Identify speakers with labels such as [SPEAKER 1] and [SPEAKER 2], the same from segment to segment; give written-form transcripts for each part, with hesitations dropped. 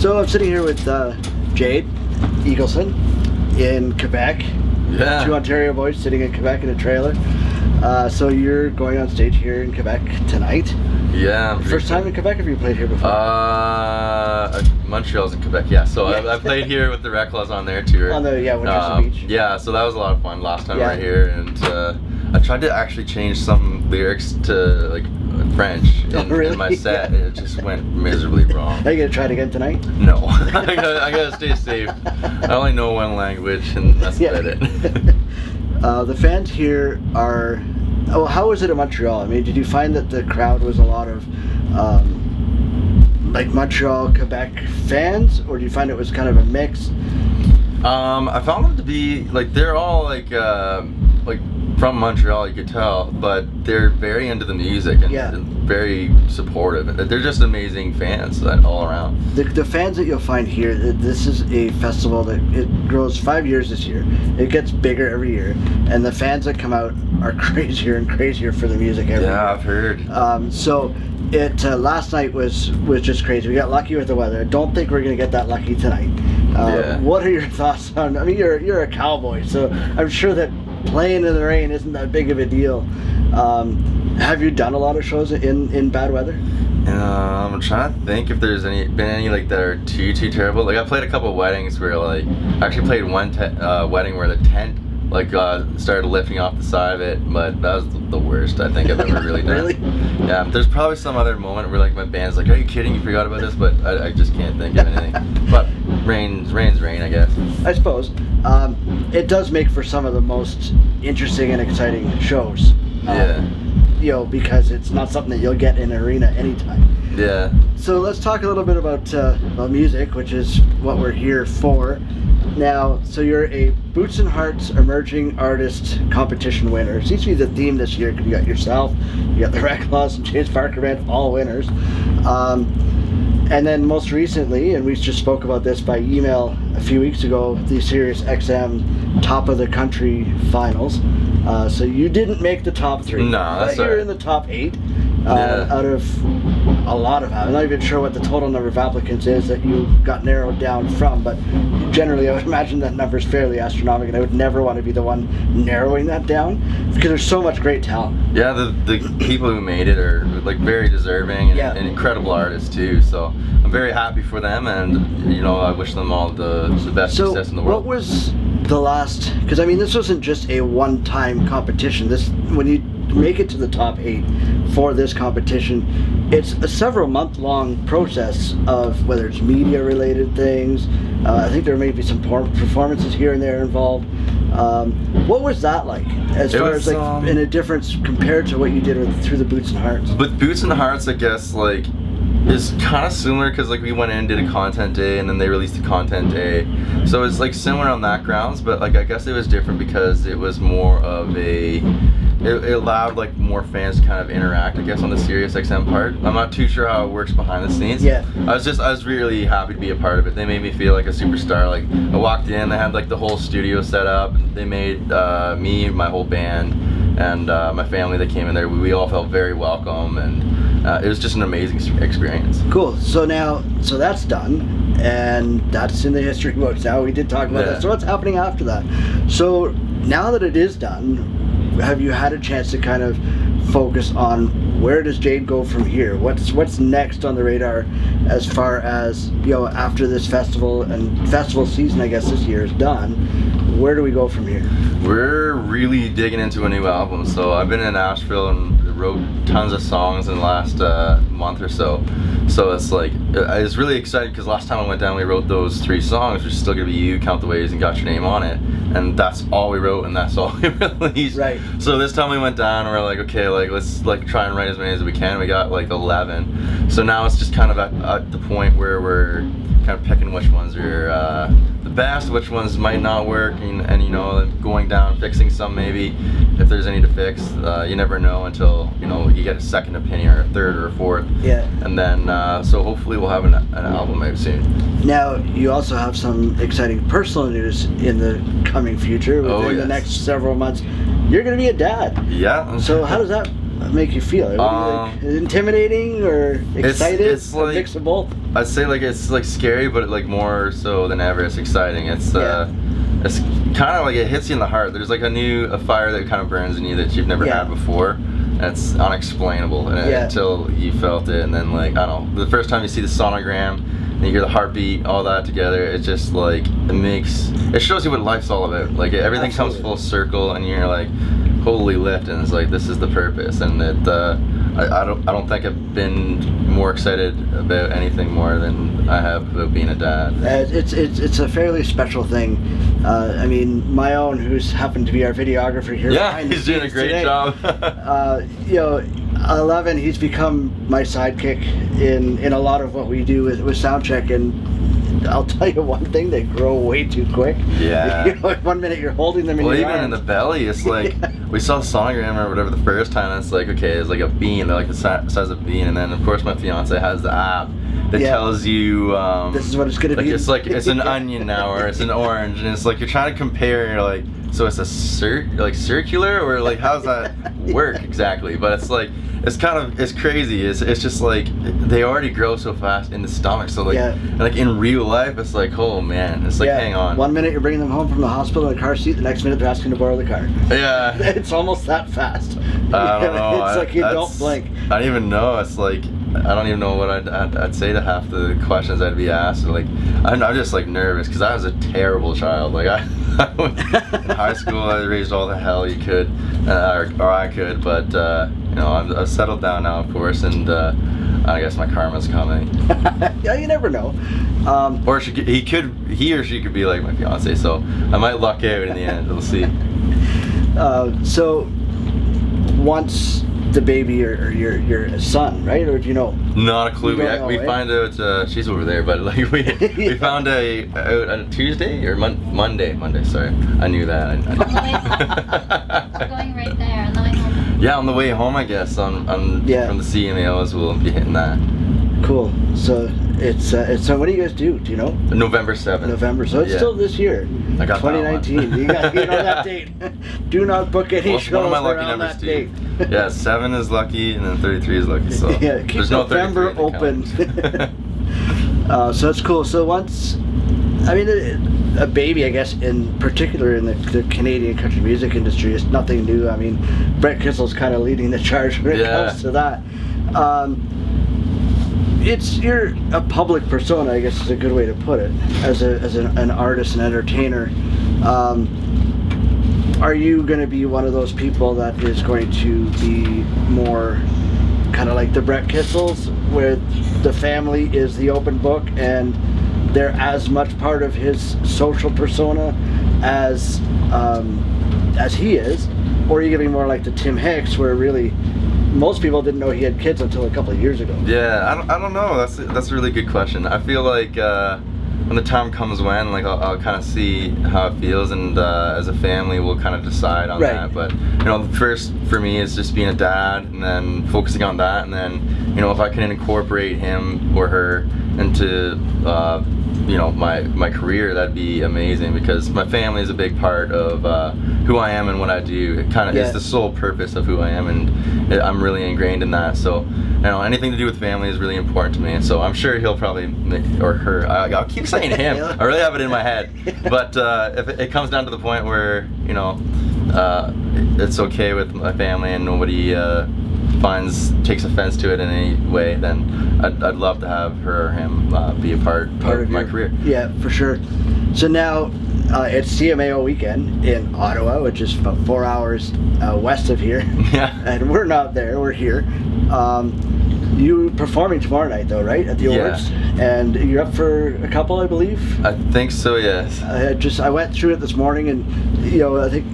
[SPEAKER 1] So I'm sitting here with Jade Eagleson in Quebec.
[SPEAKER 2] Yeah.
[SPEAKER 1] Two Ontario boys sitting in Quebec in a trailer. So you're going on stage here in Quebec tonight.
[SPEAKER 2] Yeah.
[SPEAKER 1] First time in Quebec, or have you played here before?
[SPEAKER 2] Montreal's in Quebec, yeah. So I played here with the Reclaws on their tour.
[SPEAKER 1] On the Winterson Beach.
[SPEAKER 2] Yeah, so that was a lot of fun last time we
[SPEAKER 1] Yeah.
[SPEAKER 2] were here, and I tried to actually change some lyrics to like French in my set.
[SPEAKER 1] Yeah.
[SPEAKER 2] It just went miserably wrong.
[SPEAKER 1] Are you gonna try it again tonight?
[SPEAKER 2] No, I gotta stay safe. I only know one language, and that's about it.
[SPEAKER 1] The fans here are. Oh, how was it in Montreal? I mean, did you find that the crowd was a lot of like Montreal, Quebec fans, or do you find it was kind of a mix?
[SPEAKER 2] I found them to be like they're all like from Montreal, you could tell, but they're very into the music and very supportive. They're just amazing fans all around.
[SPEAKER 1] The fans that you'll find here, this is a festival that it grows 5 years this year. It gets bigger every year, and the fans that come out are crazier and crazier for the music every year.
[SPEAKER 2] Yeah, I've heard.
[SPEAKER 1] So it last night was just crazy. We got lucky with the weather. I don't think we're gonna get that lucky tonight. What are your thoughts on? I mean, you're a cowboy, so I'm sure that playing in the rain isn't that big of a deal. Have you done a lot of shows in bad weather?
[SPEAKER 2] I'm trying to think if there's been any like that are too terrible. Like I played a couple of weddings where like I actually played one wedding where the tent like started lifting off the side of it, but that was the worst I think I've ever really done.
[SPEAKER 1] Really?
[SPEAKER 2] Yeah. There's probably some other moment where like my band's like, "Are you kidding? You forgot about this?" But I just can't think of anything. But rain's rain, I guess.
[SPEAKER 1] I suppose. It does make for some of the most interesting and exciting shows. Because it's not something that you'll get in an arena anytime.
[SPEAKER 2] Yeah.
[SPEAKER 1] So let's talk a little bit about music, which is what we're here for. Now, so you're a Boots and Hearts Emerging Artist Competition winner. It seems to be the theme this year, because you got yourself, you got the Reclaws and James Parker Band, all winners. And then most recently, and we just spoke about this by email a few weeks ago, the Sirius XM Top of the Country Finals. So you didn't make the top 3.
[SPEAKER 2] No, that's
[SPEAKER 1] but you're in the top 8 out of a lot of. I'm not even sure what the total number of applicants is that you got narrowed down from, but generally I would imagine that number is fairly astronomical, and I would never want to be the one narrowing that down because there's so much great talent.
[SPEAKER 2] Yeah, the people who made it are like very deserving and incredible artists too. So I'm very happy for them, and I wish them all the best success in the world.
[SPEAKER 1] What was the last? Because I mean, this wasn't just a one-time competition. When you make it to the top 8 for this competition, it's a several month-long process of whether it's media-related things. I think there may be some performances here and there involved. What was that like, as far as like in a difference compared to what you did through the Boots and Hearts?
[SPEAKER 2] With Boots and Hearts, I guess like is kind of similar because like we went in and did a content day, and then they released a content day, so it's like similar on that grounds, but like I guess it was different because it was more of it allowed like more fans to kind of interact, I guess, on the Sirius XM part. I'm not too sure how it works behind the scenes.
[SPEAKER 1] Yeah.
[SPEAKER 2] I was really happy to be a part of it. They made me feel like a superstar. Like I walked in, they had like the whole studio set up. They made me, my whole band, and my family that came in there. We all felt very welcome, and it was just an amazing experience.
[SPEAKER 1] Cool. So that's done, and that's in the history books now. We did talk about that. So what's happening after that? So now that it is done, have you had a chance to kind of focus on where does Jade go from here? What's next on the radar as far as after this festival and festival season, I guess this year is done? Where do we go from here? We're
[SPEAKER 2] really digging into a new album. So I've been in Nashville and wrote tons of songs in the last month or so. So it's like, it's really exciting because last time I went down we wrote those 3 songs, which is still gonna be You, Count the Waves, and Got Your Name on It. And that's all we wrote and that's all we released.
[SPEAKER 1] Right.
[SPEAKER 2] So this time we went down and we're like, okay, like let's like try and write as many as we can. We got like 11. So now it's just kind of at the point where we're kind of picking which ones are the best, which ones might not work, and going down, fixing some maybe if there's any to fix. You never know until you get a second opinion or a third or a fourth.
[SPEAKER 1] Yeah.
[SPEAKER 2] And then so hopefully we'll have an album out soon.
[SPEAKER 1] Now you also have some exciting personal news in the coming future. Within the next several months, you're going to be a dad.
[SPEAKER 2] Yeah.
[SPEAKER 1] So how does that make you feel? Like, intimidating or excited?
[SPEAKER 2] It's
[SPEAKER 1] a
[SPEAKER 2] like,
[SPEAKER 1] mix of both.
[SPEAKER 2] I'd say like it's like scary, but like more so than ever, it's exciting. It's kind of like it hits you in the heart. There's like a fire that kind of burns in you that you've never had before. It's unexplainable until you felt it, and then like I don't know, the first time you see the sonogram and you hear the heartbeat, all that together, it just like it shows you what life's all about. Like everything comes full circle, and you're like, holy lift, and it's like this is the purpose, and I don't think I've been more excited about anything more than I have about being a dad.
[SPEAKER 1] It's a fairly special thing. I mean, my own, who's happened to be our videographer here.
[SPEAKER 2] Yeah, he's doing a great job.
[SPEAKER 1] 11, he's become my sidekick in a lot of what we do with soundcheck, and I'll tell you one thing, they grow way too quick.
[SPEAKER 2] Yeah.
[SPEAKER 1] 1 minute you're holding them in your
[SPEAKER 2] even
[SPEAKER 1] arms.
[SPEAKER 2] in the belly, it's like, we saw the sonogram or whatever the first time, it's like, okay, it's like a bean, they're like the size of a bean, and then of course my fiance has the app that tells you
[SPEAKER 1] this is what it's gonna be.
[SPEAKER 2] It's an onion now, or it's an orange, and it's like you're trying to compare, and you're like, so it's a circular, or like how's that work exactly? But it's like it's crazy. It's just like they already grow so fast in the stomach, so like in real life it's like, oh man, it's like hang on.
[SPEAKER 1] 1 minute you're bringing them home from the hospital in a car seat, the next minute they're asking to borrow the car.
[SPEAKER 2] Yeah.
[SPEAKER 1] It's almost that fast.
[SPEAKER 2] I don't know.
[SPEAKER 1] It's like you don't blink.
[SPEAKER 2] I don't even know. It's like I don't even know what I'd say to half the questions I'd be asked. Like I'm just like nervous because I was a terrible child. Like I in high school I raised all the hell you could, or I could, but I've settled down now, of course, and I guess my karma's coming.
[SPEAKER 1] Yeah, you never know.
[SPEAKER 2] Or he or she could be like my fiance, so I might luck out in the end. We'll see.
[SPEAKER 1] So once the baby or your son, right? Or do you know?
[SPEAKER 2] Not a clue. We
[SPEAKER 1] right?
[SPEAKER 2] find out she's over there, but like we found out on a Tuesday or Monday. Sorry, I knew that.
[SPEAKER 3] Going right there on the way home.
[SPEAKER 2] Yeah, on the way home, I guess. From the CMAOs, we'll be hitting that.
[SPEAKER 1] Cool. So it's so what do you guys do? Do you know?
[SPEAKER 2] November 7th.
[SPEAKER 1] November. So it's still this year.
[SPEAKER 2] I got
[SPEAKER 1] 2019. You know that date. Do not book any shows
[SPEAKER 2] one of my lucky
[SPEAKER 1] around
[SPEAKER 2] numbers
[SPEAKER 1] that
[SPEAKER 2] too.
[SPEAKER 1] date.
[SPEAKER 2] Yeah, 7 is lucky, and then 33 is lucky. So
[SPEAKER 1] yeah, keep
[SPEAKER 2] there's
[SPEAKER 1] November
[SPEAKER 2] no
[SPEAKER 1] open. So it's cool. So once, I mean, a baby, I guess, in particular in the Canadian country music industry, is nothing new. I mean, Brett Kissel's kind of leading the charge when it comes to that. You're a public persona, I guess is a good way to put it, as an artist and entertainer. Are you going to be one of those people that is going to be more kind of like the Brett Kissels, where the family is the open book and they're as much part of his social persona as he is? Or are you going to be more like the Tim Hicks, where really most people didn't know he had kids until a couple of years ago?
[SPEAKER 2] Yeah, I don't know. That's a really good question. I feel like when the time comes when, like I'll kind of see how it feels, and as a family we'll kind of decide on that. But first for me is just being a dad, and then focusing on that, and then if I can incorporate him or her into my career, that'd be amazing, because my family is a big part of who I am and what I do. It kind of is the sole purpose of who I am, and I'm really ingrained in that. So anything to do with family is really important to me, and so I'm sure he'll probably or her, I'll keep saying him, I really have it in my head, but if it comes down to the point where it's okay with my family and nobody takes offense to it in any way, then I'd love to have her or him be a part of my career.
[SPEAKER 1] Yeah, for sure. So now it's CMAO weekend in Ottawa, which is about 4 hours west of here.
[SPEAKER 2] Yeah.
[SPEAKER 1] And we're not there, we're here. You performing tomorrow night though, right? At the Awards? And you're up for a couple, I believe?
[SPEAKER 2] I think so, yes.
[SPEAKER 1] I went through it this morning, and I think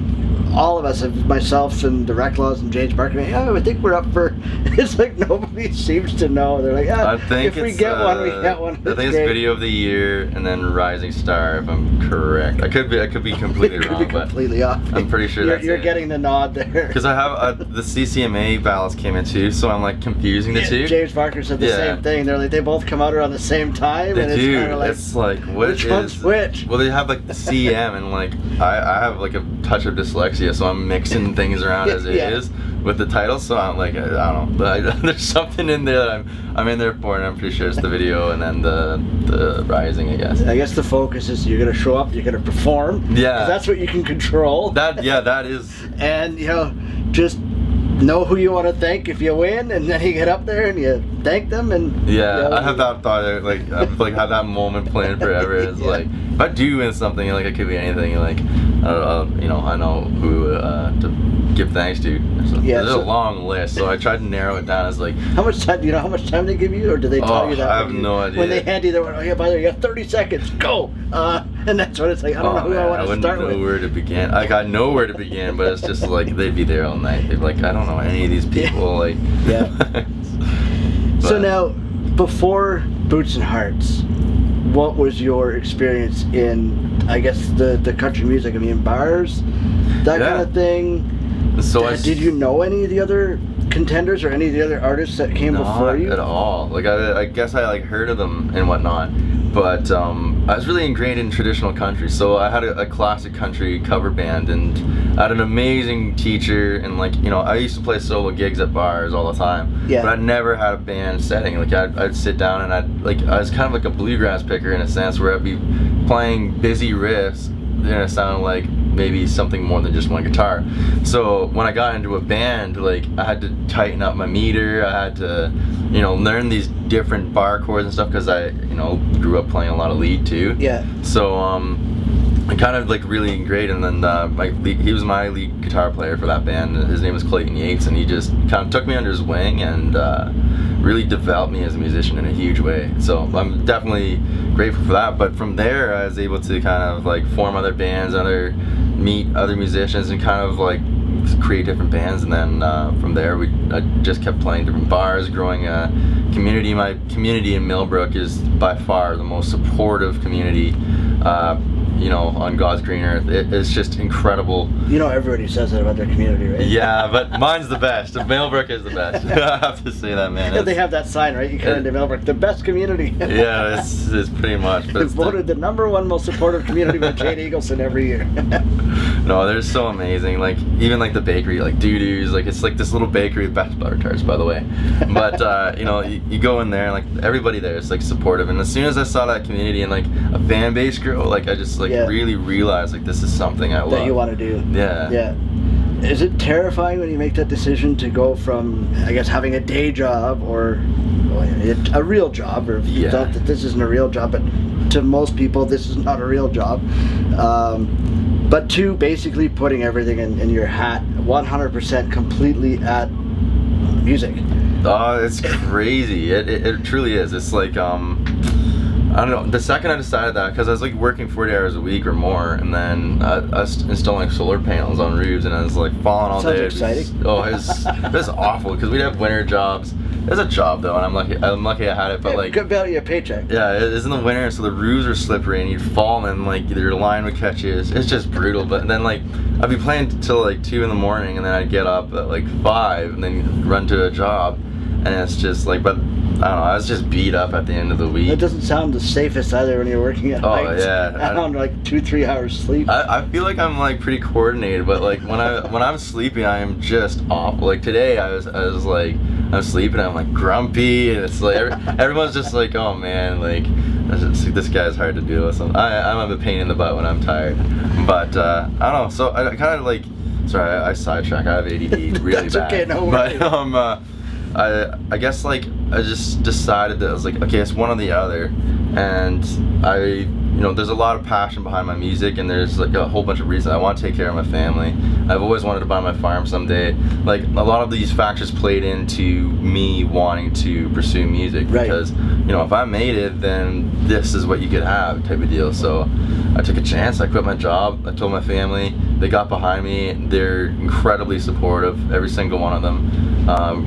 [SPEAKER 1] all of us, myself and the Reclaws and Jade Barker, I think we're up for. It's like nobody seems to know. They're like, if we get one, we get one.
[SPEAKER 2] I think it's Video of the Year and then Rising Star, if I'm correct. I could be completely wrong, but
[SPEAKER 1] completely off.
[SPEAKER 2] I'm pretty sure
[SPEAKER 1] you're getting the nod there.
[SPEAKER 2] Because I have the CCMA ballots came in too, so I'm like confusing the two.
[SPEAKER 1] James Barker said the same thing. They're like, they both come out around the same time,
[SPEAKER 2] they
[SPEAKER 1] and
[SPEAKER 2] do.
[SPEAKER 1] It's kind of like,
[SPEAKER 2] it's like
[SPEAKER 1] which one's which?
[SPEAKER 2] Well, they have like the CM, and like I have like a touch of dyslexia. dyslexia, so I'm mixing things around as it
[SPEAKER 1] Yeah.
[SPEAKER 2] is with the title. So I'm like, I don't know, but there's something in there that I'm in there for, and I'm pretty sure it's the video and then the rising, I guess.
[SPEAKER 1] I guess the focus is you're gonna show up, you're gonna perform.
[SPEAKER 2] Yeah.
[SPEAKER 1] 'Cause that's what you can control.
[SPEAKER 2] That is.
[SPEAKER 1] And just know who you want to thank if you win, and then you get up there and you thank them. And
[SPEAKER 2] Yeah, I have that thought. Like I've like had that moment planned forever. It's
[SPEAKER 1] Yeah.
[SPEAKER 2] like if I do win something, like it could be anything. Like I know who to give thanks to. So
[SPEAKER 1] Yeah,
[SPEAKER 2] there's a long list, so I tried to narrow it down as like.
[SPEAKER 1] How much time? Do you know how much time they give you, or do they tell you that?
[SPEAKER 2] I have no idea.
[SPEAKER 1] When they hand you oh yeah, by the way, you have 30 seconds, go. And that's what it's like. I don't know who I want to start
[SPEAKER 2] I wouldn't know
[SPEAKER 1] with.
[SPEAKER 2] where to begin. I got nowhere to begin, but it's just like they'd be there all night. They'd be like, I don't know any of these people. Like.
[SPEAKER 1] Yeah. So
[SPEAKER 2] But-
[SPEAKER 1] now, before Boots and Hearts, what was your experience in, I guess, the country music? I mean, bars, that
[SPEAKER 2] Yeah.
[SPEAKER 1] kind of thing.
[SPEAKER 2] So
[SPEAKER 1] Did you know any of the other contenders or any of the other artists that came before you?
[SPEAKER 2] Not at all. Like I guess I like heard of them and whatnot, but I was really ingrained in traditional country. So I had a classic country cover band, and I had an amazing teacher. And like I used to play solo gigs at bars all the time.
[SPEAKER 1] Yeah.
[SPEAKER 2] But I never had a band setting. Like I sit down and I was kind of like a bluegrass picker in a sense, where I'd be playing busy riffs, and it sounded like maybe something more than just one guitar. So when I got into a band, like I had to tighten up my meter. I had to, learn these different bar chords and stuff, because I, grew up playing a lot of lead too.
[SPEAKER 1] Yeah.
[SPEAKER 2] So I kind of like really ingrained, and then he was my lead guitar player for that band. His name was Clayton Yates, and he just kind of took me under his wing and really developed me as a musician in a huge way. So I'm definitely grateful for that. But from there, I was able to kind of like form other bands, meet other musicians, and kind of like create different bands. And then from there, I just kept playing different bars, growing a community. My community in Millbrook is by far the most supportive community. On God's green earth. It's just incredible.
[SPEAKER 1] Everybody says that about their community, right?
[SPEAKER 2] Yeah, but mine's the best. Millbrook is the best. I have to say that, man.
[SPEAKER 1] Yeah, they have that sign, right? You come into Millbrook, the best community.
[SPEAKER 2] Yeah, it's pretty much. But
[SPEAKER 1] It's voted the #1 most supportive community by Jade Eagleson every year.
[SPEAKER 2] No, they're so amazing. Like even like the bakery, like Doo-Doo's, like it's like this little bakery with best butter tarts, by the way. But you go in there and like everybody there is like supportive. And as soon as I saw that community and like a fan base grow, like I just like really realized like this is something I love.
[SPEAKER 1] That you want to do.
[SPEAKER 2] Yeah.
[SPEAKER 1] Yeah. Is it terrifying when you make that decision to go from, I guess, having a day job or a real job, or
[SPEAKER 2] Yeah.
[SPEAKER 1] not that this isn't a real job, but to most people this is not a real job, but to basically putting everything in your hat 100% completely at music?
[SPEAKER 2] Oh, it's crazy. It truly is. It's like I don't know. The second I decided that, because I was like working 40 hours a week or more, and then I was installing solar panels on roofs, and I was like falling all
[SPEAKER 1] Sounds
[SPEAKER 2] day.
[SPEAKER 1] exciting.
[SPEAKER 2] It was awful, because we'd have winter jobs. It was a job though, and I'm lucky I had it. But like,
[SPEAKER 1] good value a paycheck.
[SPEAKER 2] yeah, it is in the winter, so the roofs are slippery, and you'd fall, and like your line would catch you. It's just brutal. But then like I'd be playing till like 2 in the morning, and then I'd get up at like 5, and then run to a job, and it's just like, but I don't know, I was just beat up at the end of the week.
[SPEAKER 1] That doesn't sound the safest either when you're working at night.
[SPEAKER 2] Yeah.
[SPEAKER 1] On like 2-3 hours sleep.
[SPEAKER 2] I feel like I'm like pretty coordinated, but like when I'm sleeping, I am just awful. Like today, I was like I'm sleeping, I'm like grumpy, and it's like everyone's just like, oh man, like this guy's hard to deal with. I'm a pain in the butt when I'm tired, but I don't know. So I kind of like, sorry, I sidetrack. I have ADD really
[SPEAKER 1] That's
[SPEAKER 2] bad.
[SPEAKER 1] okay, no worries.
[SPEAKER 2] But I guess like I just decided that I was like, okay, it's one or the other, and there's a lot of passion behind my music, and there's like a whole bunch of reasons. I want to take care of my family. I've always wanted to buy my farm someday. Like a lot of these factors played into me wanting to pursue music,
[SPEAKER 1] Right.
[SPEAKER 2] because if I made it, then this is what you could have, type of deal. So I took a chance. I quit my job. I told my family. They got behind me. They're incredibly supportive, every single one of them.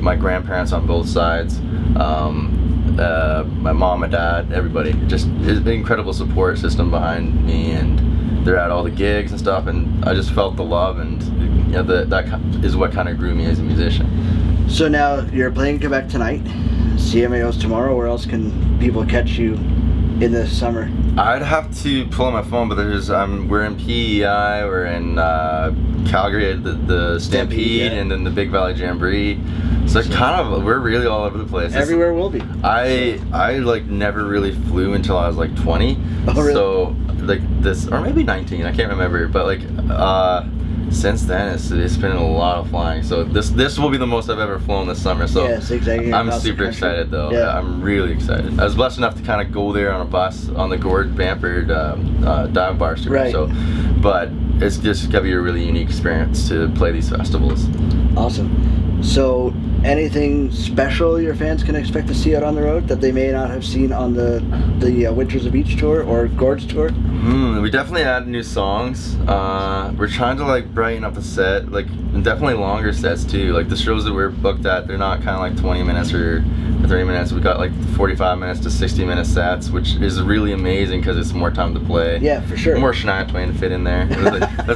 [SPEAKER 2] My grandparents on both sides, my mom, my dad, everybody. Just it's an incredible support system behind me, and they're at all the gigs and stuff, and I just felt the love, and that is what kind of grew me as a musician.
[SPEAKER 1] So now you're playing Quebec tonight, CMAO's tomorrow. Where else can people catch you in the summer?
[SPEAKER 2] I'd have to pull on my phone, but we're in PEI, we're in Calgary at the Stampede,
[SPEAKER 1] yeah.
[SPEAKER 2] and then the Big Valley Jamboree. So we're really all over the place.
[SPEAKER 1] Everywhere we'll be.
[SPEAKER 2] I like never really flew until I was like 20.
[SPEAKER 1] Oh, really?
[SPEAKER 2] So like this, or maybe 19, I can't remember. But like since then, it's been a lot of flying. So this will be the most I've ever flown this summer. So
[SPEAKER 1] yes, exactly.
[SPEAKER 2] I'm super excited though.
[SPEAKER 1] Yeah.
[SPEAKER 2] I'm really excited. I was blessed enough to kind of go there on a bus on the Gord Bamford dive bar tour.
[SPEAKER 1] Right.
[SPEAKER 2] So, but it's just gonna be a really unique experience to play these festivals.
[SPEAKER 1] Awesome. So, anything special your fans can expect to see out on the road that they may not have seen on the Winters of Beach tour or Gord's tour?
[SPEAKER 2] We definitely add new songs. We're trying to like brighten up the set, like definitely longer sets too. Like the shows that we're booked at, they're not kind of like 20 minutes or 30 minutes. We got like 45 minutes to 60-minute sets, which is really amazing because it's more time to play.
[SPEAKER 1] Yeah, for sure.
[SPEAKER 2] More Shania Twain to fit in there.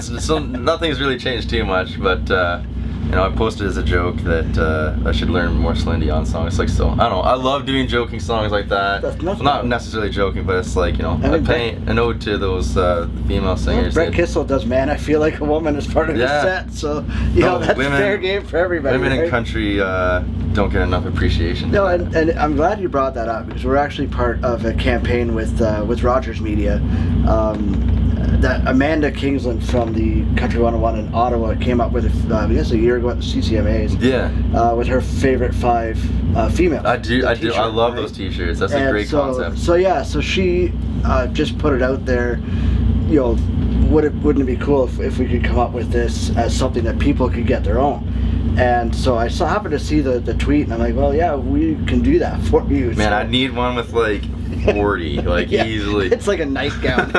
[SPEAKER 2] So nothing's really changed too much, but. You know, I posted as a joke that I should learn more Celine Dion songs. Like, so I don't know. I love doing joking songs like that.
[SPEAKER 1] That's
[SPEAKER 2] well, not necessarily joking, but it's like, you know,
[SPEAKER 1] I mean,
[SPEAKER 2] paying an ode to those female singers.
[SPEAKER 1] Brett Kissel does "Man, I Feel Like a Woman" as part of his set, so you know that's fair game for everybody.
[SPEAKER 2] Women
[SPEAKER 1] right?
[SPEAKER 2] in country don't get enough appreciation.
[SPEAKER 1] No, and I'm glad you brought that up because we're actually part of a campaign with Rogers Media. That Amanda Kingsland from the Country 101 in Ottawa came up with, I guess, a year ago at the CCMAs.
[SPEAKER 2] Yeah.
[SPEAKER 1] With her favorite 5 females.
[SPEAKER 2] I do. I love those T-shirts. That's a great concept.
[SPEAKER 1] So yeah, so she just put it out there. You know, wouldn't it be cool if we could come up with this as something that people could get their own? And so I happened to see the tweet, and I'm like, well, yeah, we can do that for you.
[SPEAKER 2] Man, I need one with like 40, like
[SPEAKER 1] yeah,
[SPEAKER 2] easily.
[SPEAKER 1] It's like a nightgown.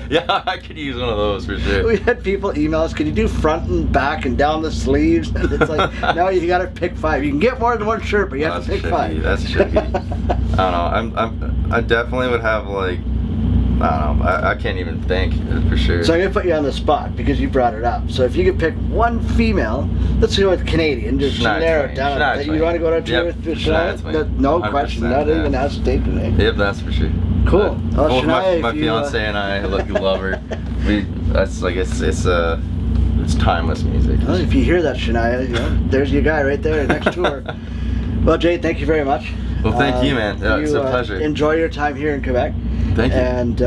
[SPEAKER 2] Yeah, I could use one of those for sure.
[SPEAKER 1] We had people email us, can you do front and back and down the sleeves? And it's like, no, you got to pick 5. You can get more than one shirt, but you have to pick 5.
[SPEAKER 2] That's tricky. I don't know. I definitely would have like. I don't know. I can't even think for sure.
[SPEAKER 1] So I'm gonna put you on the spot because you brought it up. So if you could pick one female, let's go with Canadian, just narrow it down. You want to go to with Shania? No question, not even hesitate today.
[SPEAKER 2] Yep, that's for sure.
[SPEAKER 1] Cool.
[SPEAKER 2] Well, my fiance and I love her. That's like it's timeless music.
[SPEAKER 1] Well, if you hear that, Shania, you know, there's your guy right there next tour. Well, Jade, thank you very much.
[SPEAKER 2] Well, thank you, man. It's a pleasure.
[SPEAKER 1] Enjoy your time here in Quebec.
[SPEAKER 2] Thank you.
[SPEAKER 1] And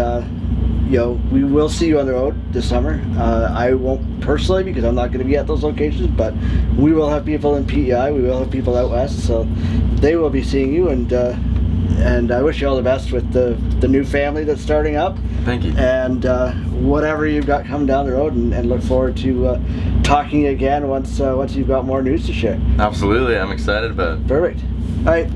[SPEAKER 1] you know, we will see you on the road this summer. I won't personally because I'm not going to be at those locations, but we will have people in PEI. We will have people out west, so they will be seeing you. And I wish you all the best with the new family that's starting up.
[SPEAKER 2] Thank you.
[SPEAKER 1] And whatever you've got coming down the road, and look forward to talking again once you've got more news to share.
[SPEAKER 2] Absolutely, I'm excited about it.
[SPEAKER 1] Perfect. All right.